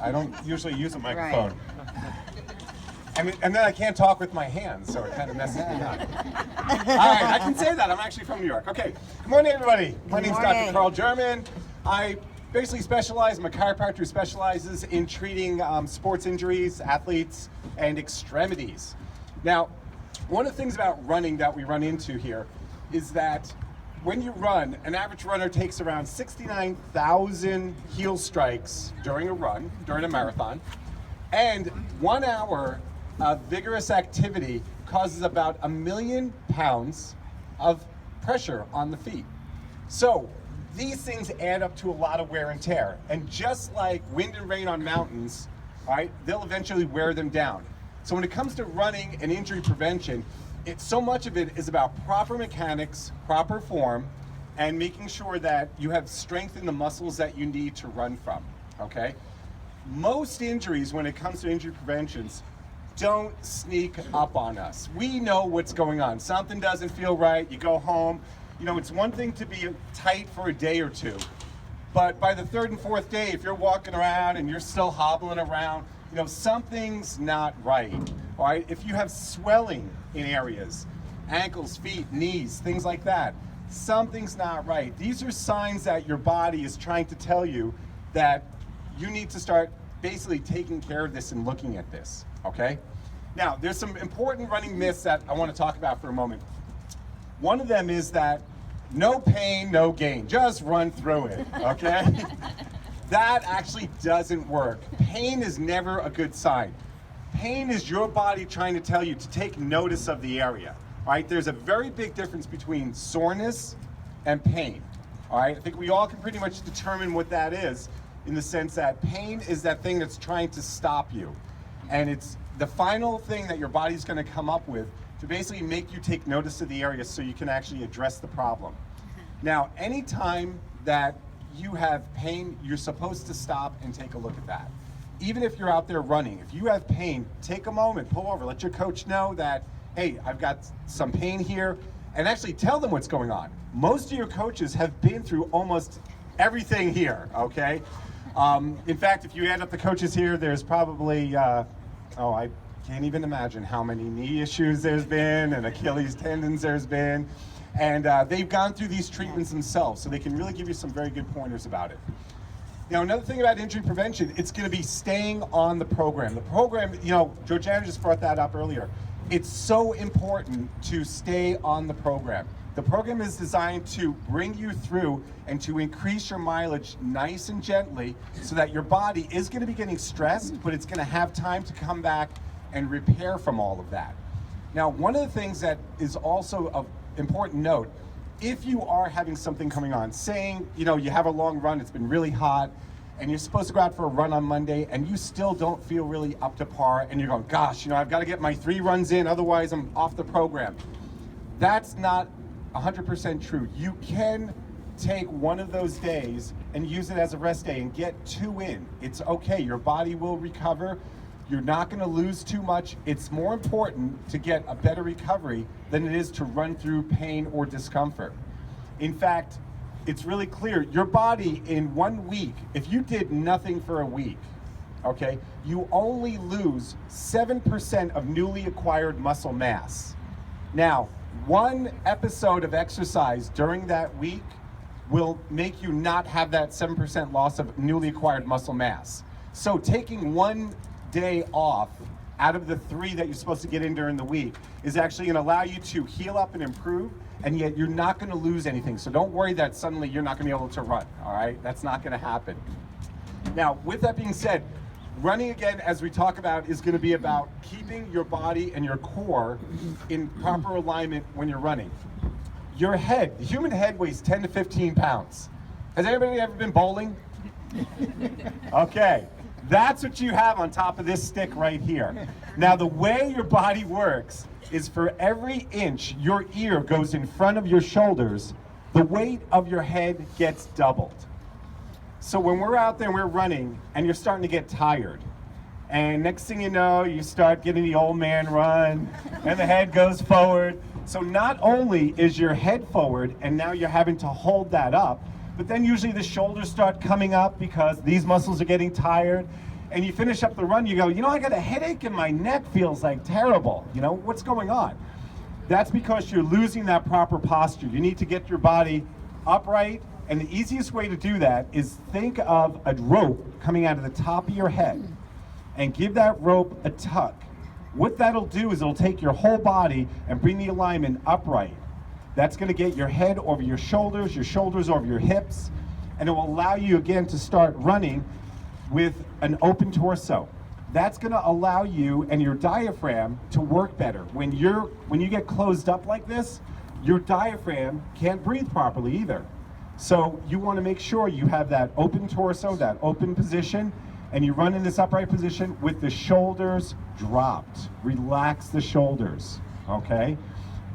I don't usually use a microphone. And then I can't talk with my hands, so it kind of messes me up. All right, I can say that. I'm actually from New York. Okay, good morning, everybody. My name's Dr. Carl German. I basically specialize, I'm a chiropractor who specializes in treating sports injuries, athletes, and extremities. Now, one of the things about running that we run into here is that when you run, an average runner takes around 69,000 heel strikes during a run, during a marathon, and 1 hour of vigorous activity causes about 1 million pounds of pressure on the feet. So these things add up to a lot of wear and tear. And just like wind and rain on mountains, all right, they'll eventually wear them down. So when it comes to running and injury prevention, so much of it is about proper mechanics, proper form, and making sure that you have strength in the muscles that you need to run from, okay? Most injuries, when it comes to injury preventions, don't sneak up on us. We know what's going on. Something doesn't feel right, you go home. You know, it's one thing to be tight for a day or two, but by the third and fourth day, if you're walking around and you're still hobbling around, you know, something's not right, all right? If you have swelling in areas, ankles, feet, knees, things like that, something's not right. These are signs that your body is trying to tell you that you need to start basically taking care of this and looking at this, okay? Now, there's some important running myths that I want to talk about for a moment. One of them is that no pain, no gain. Just run through it, okay? That actually doesn't work. Pain is never a good sign. Pain is your body trying to tell you to take notice of the area, all right? There's a very big difference between soreness and pain, all right? I think we all can pretty much determine what that is, in the sense that pain is that thing that's trying to stop you. And it's the final thing that your body's gonna come up with to basically make you take notice of the area so you can actually address the problem. Now, anytime that you have pain, you're supposed to stop and take a look at that. Even if you're out there running, if you have pain, take a moment, pull over, let your coach know that, hey, I've got some pain here, and actually tell them what's going on. Most of your coaches have been through almost everything here, okay? In fact, if you add up the coaches here, there's probably, I can't even imagine how many knee issues there's been and Achilles tendons there's been. And they've gone through these treatments themselves, so they can really give you some very good pointers about it. Now, another thing about injury prevention, it's gonna be staying on the program. The program, you know, Georgiana just brought that up earlier. It's so important to stay on the program. The program is designed to bring you through and to increase your mileage nice and gently so that your body is gonna be getting stressed, but it's gonna have time to come back and repair from all of that. Now, one of the things that is also of important note, if you are having something coming on, saying, you know, you have a long run, it's been really hot, and you're supposed to go out for a run on Monday, and you still don't feel really up to par, and you're going, gosh, you know, I've got to get my 3 runs in, otherwise I'm off the program. That's not 100% true. You can take one of those days and use it as a rest day and get 2 in. It's okay, your body will recover. You're not gonna lose too much. It's more important to get a better recovery than it is to run through pain or discomfort. In fact, it's really clear, your body in 1 week, if you did nothing for a week, okay, you only lose 7% of newly acquired muscle mass. Now, 1 episode of exercise during that week will make you not have that 7% loss of newly acquired muscle mass. So taking 1 day off out of the 3 that you're supposed to get in during the week is actually going to allow you to heal up and improve, and yet you're not going to lose anything. So don't worry that suddenly you're not going to be able to run, all right? That's not going to happen. Now, with that being said, running again, as we talk about, is going to be about keeping your body and your core in proper alignment when you're running. Your head, the human head weighs 10 to 15 pounds. Has anybody ever been bowling? Okay. That's what you have on top of this stick right here. Now, the way your body works is for every inch your ear goes in front of your shoulders, the weight of your head gets doubled. So when we're out there and we're running and you're starting to get tired, and next thing you know, you start getting the old man run and the head goes forward. So not only is your head forward and now you're having to hold that up, but then usually the shoulders start coming up because these muscles are getting tired. and you finish up the run, you go, you know, I got a headache and my neck feels like terrible. You know, what's going on? That's because you're losing that proper posture. You need to get your body upright, and the easiest way to do that is think of a rope coming out of the top of your head and give that rope a tug. What that'll do is it'll take your whole body and bring the alignment upright. That's going to get your head over your shoulders over your hips, and it will allow you again to start running with an open torso. That's going to allow you and your diaphragm to work better. When you get closed up like this, your diaphragm can't breathe properly either. So you want to make sure you have that open torso, that open position, and you run in this upright position with the shoulders dropped. Relax the shoulders, okay?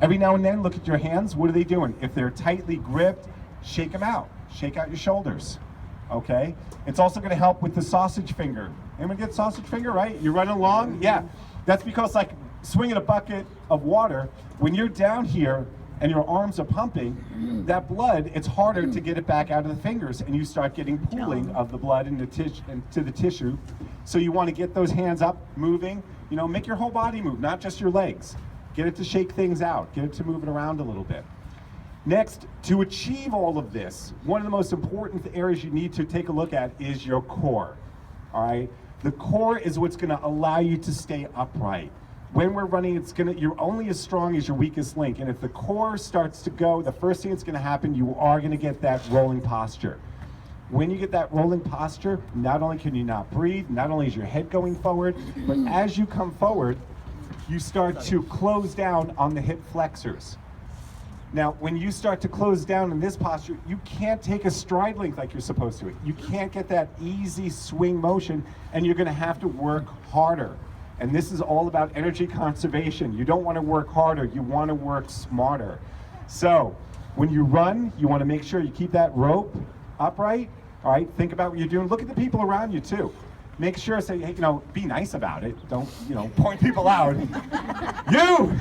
Every now and then, look at your hands. What are they doing? If they're tightly gripped, shake them out. Shake out your shoulders, okay? It's also going to help with the sausage finger. Anyone get sausage finger, right? You're running along? Yeah. That's because, like swinging a bucket of water, when you're down here and your arms are pumping, that blood, it's harder to get it back out of the fingers, and you start getting pooling of the blood into the tissue. So you want to get those hands up, moving. You know, make your whole body move, not just your legs. Get it to shake things out. Get it to move it around a little bit. Next, to achieve all of this, one of the most important areas you need to take a look at is your core, all right? The core is what's gonna allow you to stay upright. When we're running, you're only as strong as your weakest link, and if the core starts to go, the first thing that's gonna happen, you are gonna get that rolling posture. When you get that rolling posture, not only can you not breathe, not only is your head going forward, but as you come forward, you start to close down on the hip flexors. Now, when you start to close down in this posture, you can't take a stride length like you're supposed to. You can't get that easy swing motion, and you're gonna have to work harder. And this is all about energy conservation. You don't wanna work harder, you wanna work smarter. So, when you run, you wanna make sure you keep that rope upright, all right? Think about what you're doing. Look at the people around you too. Make sure, say, hey, you know, be nice about it. Don't, you know, point people out. You!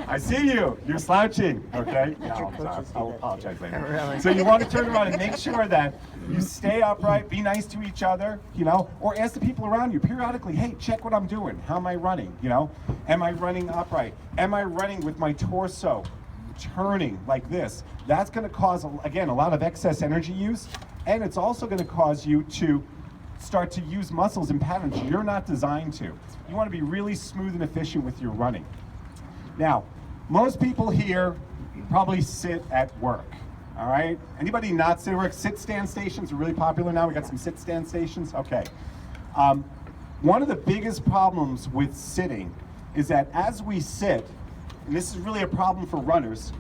I see you. You're slouching, okay? No, I'm sorry. I'll apologize later. Really? So you want to turn around and make sure that you stay upright, be nice to each other, you know, or ask the people around you periodically, hey, check what I'm doing. How am I running, you know? Am I running upright? Am I running with my torso turning like this? That's going to cause, again, a lot of excess energy use, and it's also going to cause you to start to use muscles and patterns you're not designed to. You want to be really smooth and efficient with your running. Now, most people here probably sit at work, all right? Anybody not sit at work? Sit-stand stations are really popular now. We got some sit-stand stations, okay. One of the biggest problems with sitting is that as we sit, and this is really a problem for runners,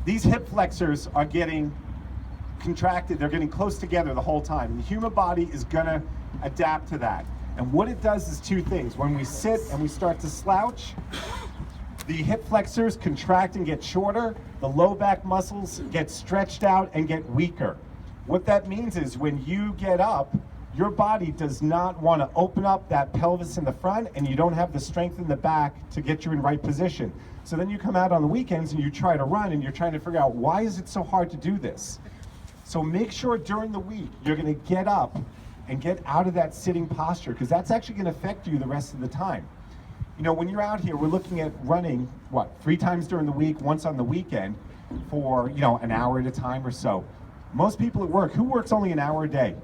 these hip flexors are getting contracted, they're getting close together the whole time. And the human body is gonna adapt to that. And what it does is two things. When we sit and we start to slouch, the hip flexors contract and get shorter, the low back muscles get stretched out and get weaker. What that means is when you get up, your body does not want to open up that pelvis in the front, and you don't have the strength in the back to get you in right position. So then you come out on the weekends and you try to run and you're trying to figure out, why is it so hard to do this? So make sure during the week you're going to get up and get out of that sitting posture, because that's actually going to affect you the rest of the time. You know, when you're out here, we're looking at running, 3 times during the week, once on the weekend, for, you know, an hour at a time or so. Most people at work, who works only an hour a day?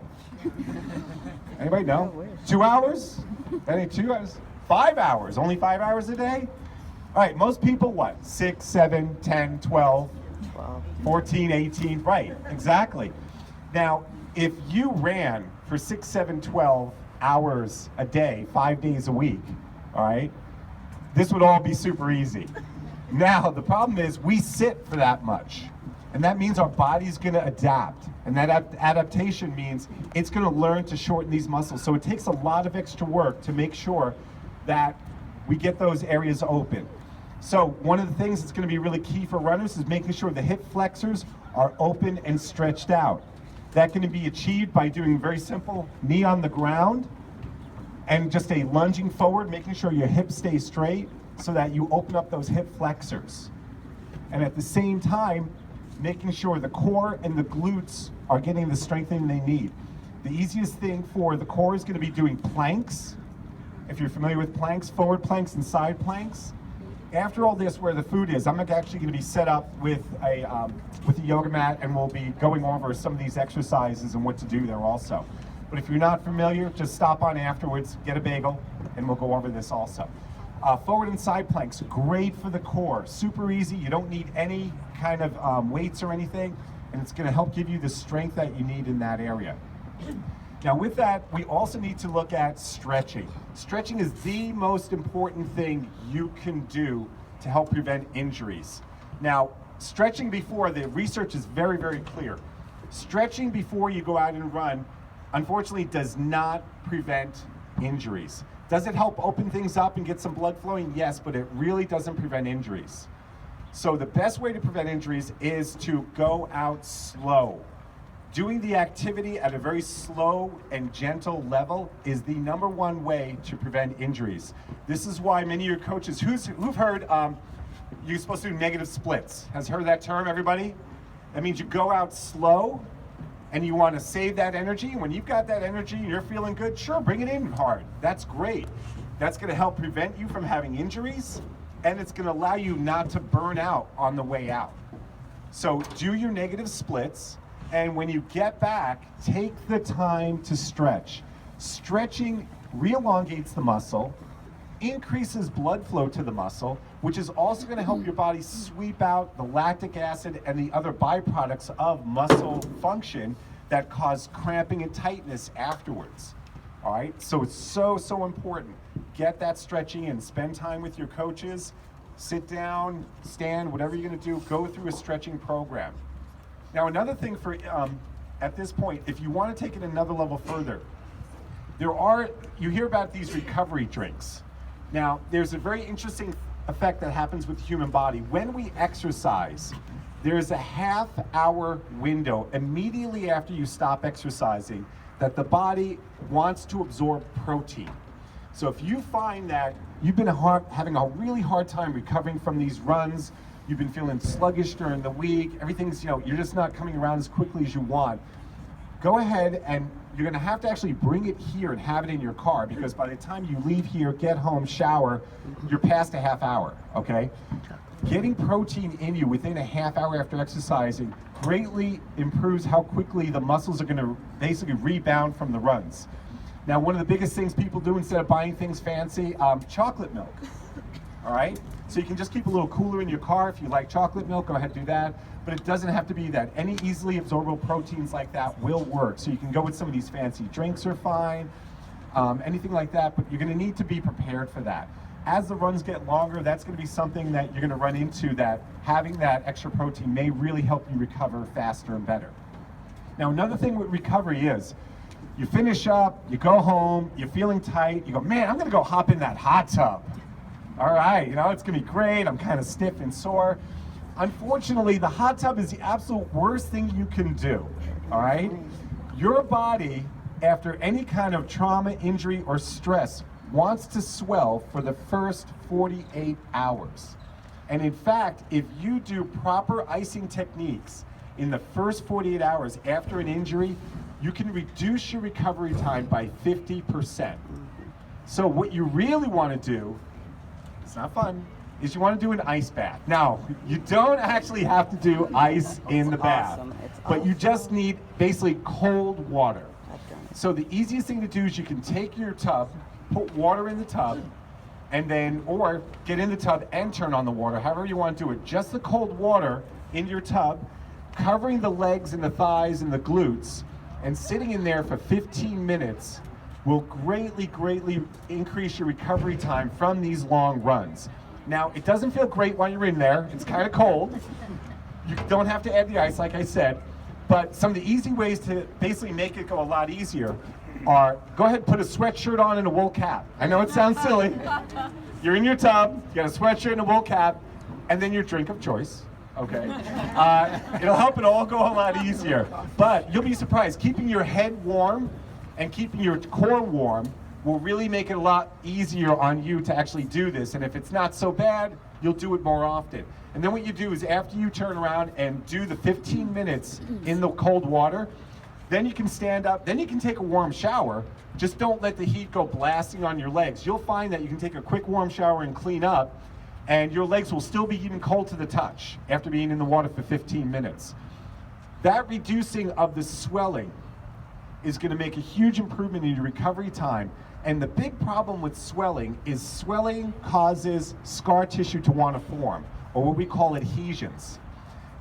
Anybody know? 2 hours? That ain't 2 hours. 5 hours, only 5 hours a day? All right, most people, 6, 7, 10, 12, 14, 18, right, exactly. Now, if you ran for 6, 7, 12 hours a day, 5 days a week, all right, this would all be super easy. Now, the problem is we sit for that much, and that means our body's gonna adapt, and that adaptation means it's gonna learn to shorten these muscles. So it takes a lot of extra work to make sure that we get those areas open. So one of the things that's gonna be really key for runners is making sure the hip flexors are open and stretched out. That can be achieved by doing very simple knee on the ground, and just a lunging forward, making sure your hips stay straight so that you open up those hip flexors. And at the same time, making sure the core and the glutes are getting the strengthening they need. The easiest thing for the core is going to be doing planks. If you're familiar with planks, forward planks and side planks. After all this, where the food is, I'm actually going to be set up with a yoga mat, and we'll be going over some of these exercises and what to do there also. But if you're not familiar, just stop on afterwards, get a bagel, and we'll go over this also. Forward and side planks, great for the core, super easy. You don't need any kind of weights or anything, and it's going to help give you the strength that you need in that area. Now with that, we also need to look at stretching. Stretching is the most important thing you can do to help prevent injuries. Now, stretching before, the research is very, very clear. Stretching before you go out and run, unfortunately, does not prevent injuries. Does it help open things up and get some blood flowing? Yes, but it really doesn't prevent injuries. So the best way to prevent injuries is to go out slow. Doing the activity at a very slow and gentle level is the #1 way to prevent injuries. This is why many of your coaches, who've heard you're supposed to do negative splits. Has heard that term, everybody? That means you go out slow and you want to save that energy. When you've got that energy and you're feeling good, sure, bring it in hard. That's great. That's going to help prevent you from having injuries, and it's going to allow you not to burn out on the way out. So do your negative splits. And when you get back, take the time to stretch. Stretching re-elongates the muscle, increases blood flow to the muscle, which is also going to help your body sweep out the lactic acid and the other byproducts of muscle function that cause cramping and tightness afterwards. All right, so it's so, so important. Get that stretching in. Spend time with your coaches. Sit down, stand, whatever you're going to do, go through a stretching program. Now, another thing for at this point, if you want to take it another level further, you hear about these recovery drinks. Now, there's a very interesting effect that happens with the human body. When we exercise, there's a half-hour window immediately after you stop exercising that the body wants to absorb protein. So if you find that you've been having a really hard time recovering from these runs, you've been feeling sluggish during the week, everything's, you're just not coming around as quickly as you want, go ahead and you're gonna have to actually bring it here and have it in your car, because by the time you leave here, get home, shower, you're past a half hour, okay? Getting protein in you within a half hour after exercising greatly improves how quickly the muscles are gonna basically rebound from the runs. Now, one of the biggest things people do instead of buying things fancy, chocolate milk, all right? So you can just keep a little cooler in your car. If you like chocolate milk, go ahead and do that. But it doesn't have to be that. Any easily absorbable proteins like that will work. So you can go with some of these fancy drinks are fine, anything like that, but you're gonna need to be prepared for that. As the runs get longer, that's gonna be something that you're gonna run into, that having that extra protein may really help you recover faster and better. Now, another thing with recovery is, you finish up, you go home, you're feeling tight, you go, man, I'm gonna go hop in that hot tub. All right, it's gonna be great, I'm kind of stiff and sore. Unfortunately, the hot tub is the absolute worst thing you can do, all right? Your body, after any kind of trauma, injury, or stress, wants to swell for the first 48 hours. And in fact, if you do proper icing techniques in the first 48 hours after an injury, you can reduce your recovery time by 50%. So what you really want to do, it's not fun, is you want to do an ice bath. Now, you don't actually have to do ice in the bath, but you just need basically cold water. So the easiest thing to do is you can take your tub, put water in the tub, and then, or get in the tub and turn on the water, however you want to do it. Just the cold water in your tub, covering the legs and the thighs and the glutes, and sitting in there for 15 minutes will greatly, greatly increase your recovery time from these long runs. Now, it doesn't feel great while you're in there. It's kind of cold. You don't have to add the ice, like I said, but some of the easy ways to basically make it go a lot easier are, go ahead and put a sweatshirt on and a wool cap. I know it sounds silly. You're in your tub, you got a sweatshirt and a wool cap, and then your drink of choice, okay? It'll help it all go a lot easier. But you'll be surprised, keeping your head warm and keeping your core warm will really make it a lot easier on you to actually do this. And if it's not so bad, you'll do it more often. And then what you do is, after you turn around and do the 15 minutes in the cold water, Then you can stand up, then you can take a warm shower. Just don't let the heat go blasting on your legs. You'll find that you can take a quick warm shower and clean up, and your legs will still be even cold to the touch after being in the water for 15 minutes. That reducing of the swelling is going to make a huge improvement in your recovery time. And the big problem with swelling is swelling causes scar tissue to want to form, or what we call adhesions.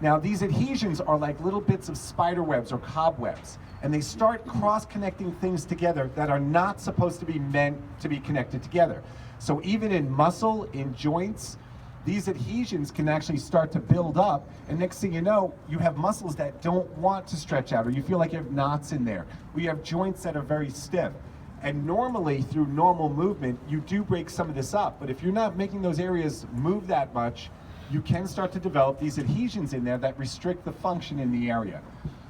Now, these adhesions are like little bits of spider webs or cobwebs, and they start cross-connecting things together that are not supposed to be meant to be connected together. So even in muscle, in joints, these adhesions can actually start to build up, and next thing you know, you have muscles that don't want to stretch out, or you feel like you have knots in there. We have joints that are very stiff. And normally, through normal movement, you do break some of this up, but if you're not making those areas move that much, you can start to develop these adhesions in there that restrict the function in the area.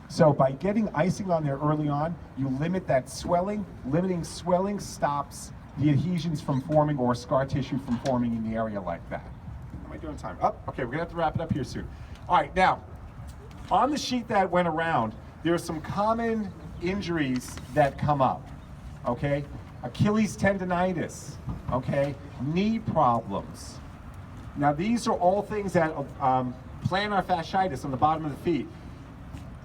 So by getting icing on there early on, you limit that swelling. Limiting swelling stops the adhesions from forming or scar tissue from forming in the area like that. Am I doing time? Oh, okay, we're gonna have to wrap it up here soon. All right, now, on the sheet that went around, there are some common injuries that come up, okay? Achilles tendonitis, okay? Knee problems. Now, these are all things that, plantar fasciitis on the bottom of the feet.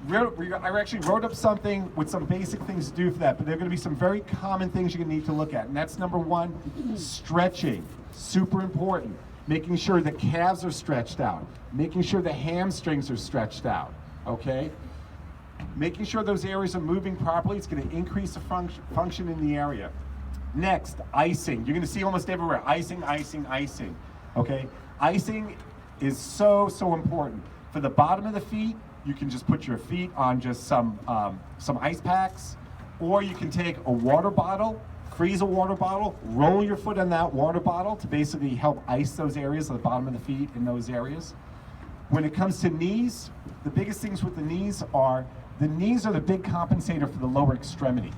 I actually wrote up something with some basic things to do for that, but there are going to be some very common things you're going to need to look at. And that's number one, stretching. Super important. Making sure the calves are stretched out. Making sure the hamstrings are stretched out. Okay? Making sure those areas are moving properly. It's going to increase the function in the area. Next, icing. You're going to see almost everywhere. Icing, icing, icing. Okay? Icing is so important. For the bottom of the feet, you can just put your feet on just some ice packs, or you can take a water bottle, freeze a water bottle, roll your foot in that water bottle to basically help ice those areas, at the bottom of the feet in those areas. When it comes to knees, the biggest things with the knees are the big compensator for the lower extremity.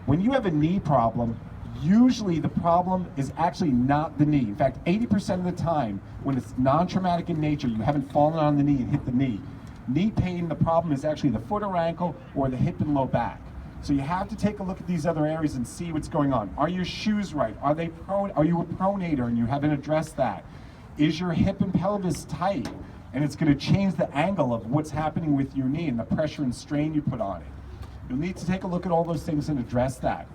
When you have a knee problem, usually the problem is actually not the knee. In fact, 80% of the time, when it's non-traumatic in nature, you haven't fallen on the knee and hit the knee. Knee pain, the problem is actually the foot or ankle or the hip and low back. So you have to take a look at these other areas and see what's going on. Are your shoes right? Are you a pronator and you haven't addressed that? Is your hip and pelvis tight? And it's going to change the angle of what's happening with your knee and the pressure and strain you put on it. You'll need to take a look at all those things and address that.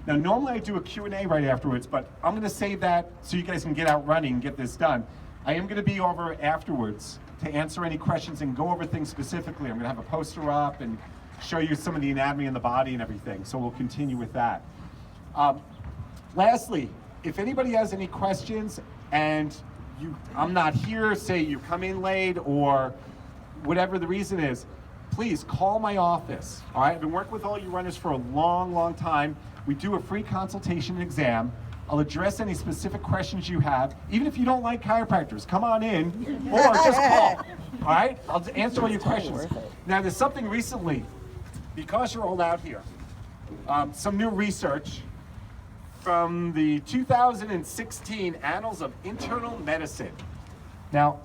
Now, normally I do a Q&A right afterwards, but I'm going to save that so you guys can get out running and get this done. I am going to be over afterwards to answer any questions and go over things specifically. I'm going to have a poster up and show you some of the anatomy in the body and everything, so we'll continue with that. Lastly, if anybody has any questions and I'm not here, say you come in late or whatever the reason is, please call my office. All right, I've been working with all you runners for a long time. We do a free consultation exam. I'll address any specific questions you have. Even if you don't like chiropractors, come on in or just call. All right, I'll answer all your questions. Now, there's something recently, because you're all out here, some new research from the 2016 Annals of Internal Medicine. Now,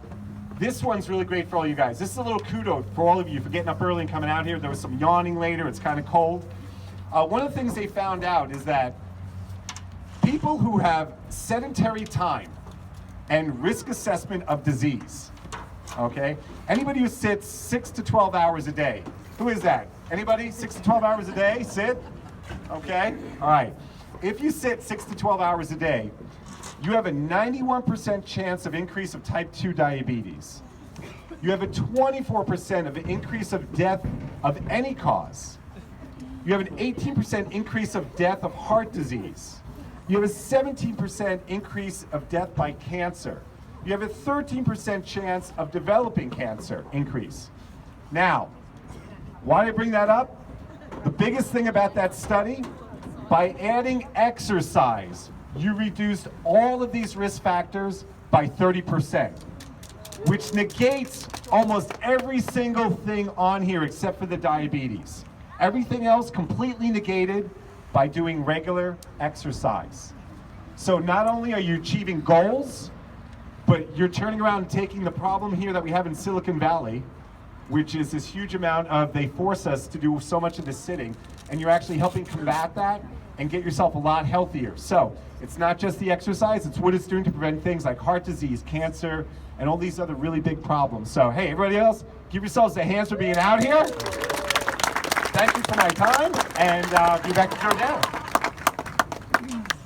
this one's really great for all you guys. This is a little kudos for all of you for getting up early and coming out here. There was some yawning later, it's kind of cold. One of the things they found out is that people who have sedentary time and risk assessment of disease, okay? Anybody who sits 6 to 12 hours a day, who is that? Anybody 6 to 12 hours a day, sit? Okay, all right. If you sit 6 to 12 hours a day, you have a 91% chance of increase of type 2 diabetes. You have a 24% of increase of death of any cause. You have an 18% increase of death of heart disease. You have a 17% increase of death by cancer. You have a 13% chance of developing cancer increase. Now, why did I bring that up? The biggest thing about that study, by adding exercise, you reduced all of these risk factors by 30%, which negates almost every single thing on here except for the diabetes. Everything else completely negated by doing regular exercise. So not only are you achieving goals, but you're turning around and taking the problem here that we have in Silicon Valley which is this huge amount of, they force us to do so much of this sitting, and you're actually helping combat that and get yourself a lot healthier. So it's not just the exercise, it's what it's doing to prevent things like heart disease, cancer, and all these other really big problems. So hey, everybody else, give yourselves a hands for being out here. Thank you for my time, and be back to Joe down.